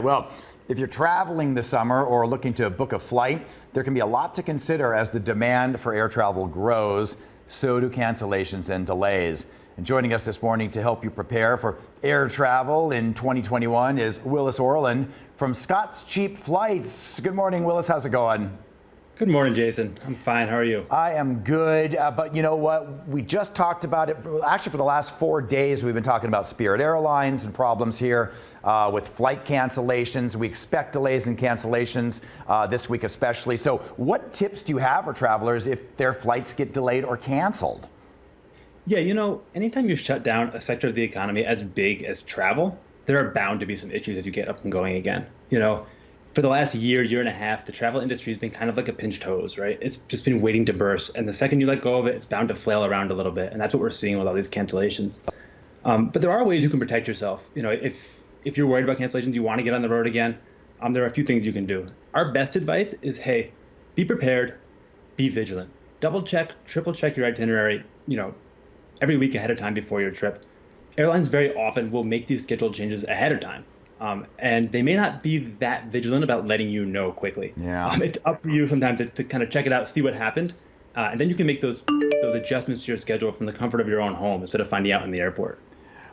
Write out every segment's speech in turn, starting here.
Well, if you're traveling this summer or looking to book a flight, there can be a lot to consider as the demand for air travel grows. So do cancellations and delays. And joining us this morning to help you prepare for air travel in 2021 is Willis Orland from Scott's Cheap Flights. Good morning, Willis. How's it going? Good morning, Jason. I'm fine. How are you? I am good, but you know what? We just talked about it. Actually, for the last 4 days, we've been talking about Spirit Airlines and problems here with flight cancellations. We expect delays and cancellations this week especially. So what tips do you have for travelers if their flights get delayed or canceled? Yeah, anytime you shut down a sector of the economy as big as travel, there are bound to be some issues as you get up and going again. For the last year and a half, the travel industry has been kind of like a pinched hose, right? It's just been waiting to burst. And the second you let go of it, it's bound to flail around a little bit. And that's what we're seeing with all these cancellations. But there are ways you can protect yourself. If you're worried about cancellations, you want to get on the road again, there are a few things you can do. Our best advice is, hey, be prepared, be vigilant. Double check, triple check your itinerary, every week ahead of time before your trip. Airlines very often will make these schedule changes ahead of time. And they may not be that vigilant about letting you know quickly. Yeah. It's up to you sometimes to kind of check it out, see what happened, and then you can make those adjustments to your schedule from the comfort of your own home instead of finding out in the airport.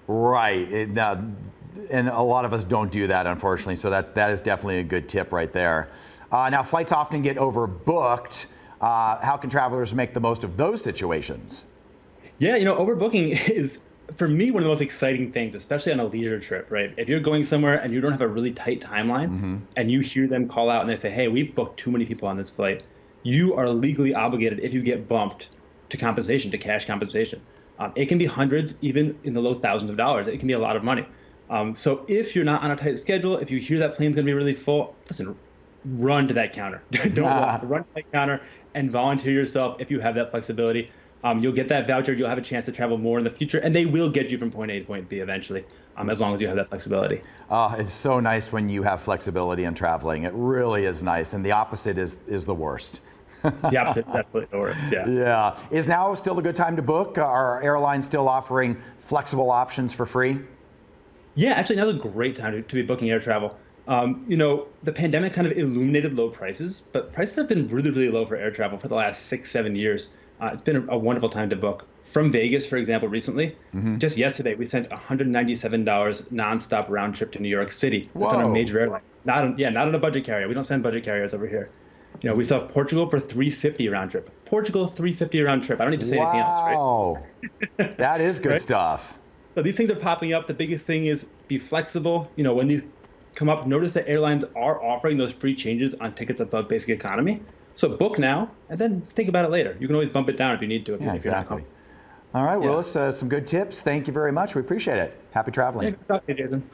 Right. And a lot of us don't do that, unfortunately. So that is definitely a good tip right there. Now, flights often get overbooked. How can travelers make the most of those situations? Yeah, overbooking is, for me, one of the most exciting things, especially on a leisure trip, right? If you're going somewhere and you don't have a really tight timeline and you hear them call out and they say, hey, we've booked too many people on this flight, you are legally obligated, if you get bumped, to compensation, to cash compensation. It can be hundreds, even in the low thousands of dollars. It can be a lot of money. So if you're not on a tight schedule, if you hear that plane's going to be really full, listen, run to that counter. Don't run to that counter and volunteer yourself if you have that flexibility. You'll get that voucher. You'll have a chance to travel more in the future, and they will get you from point A to point B eventually, as long as you have that flexibility. It's so nice when you have flexibility in traveling. It really is nice, and the opposite is the worst. The opposite is definitely the worst, yeah. Yeah. Is now still a good time to book? Are airlines still offering flexible options for free? Yeah, actually, now's a great time to be booking air travel. The pandemic kind of illuminated low prices, but prices have been really, really low for air travel for the last 6-7 years. It's been a wonderful time to book. From Vegas, for example, recently, just yesterday, we sent $197 nonstop round trip to New York City. That's on a major airline. Not on a budget carrier. We don't send budget carriers over here. We saw Portugal for $350 round trip. Portugal, $350 round trip. I don't need to say anything else, right? Wow, that is good stuff. So these things are popping up. The biggest thing is be flexible. When these come up, notice that airlines are offering those free changes on tickets above basic economy. So book now, and then think about it later. You can always bump it down if you need to. Yeah, exactly. All right, Willis, some good tips. Thank you very much. We appreciate it. Happy traveling. Yeah, good talking to you, Jason.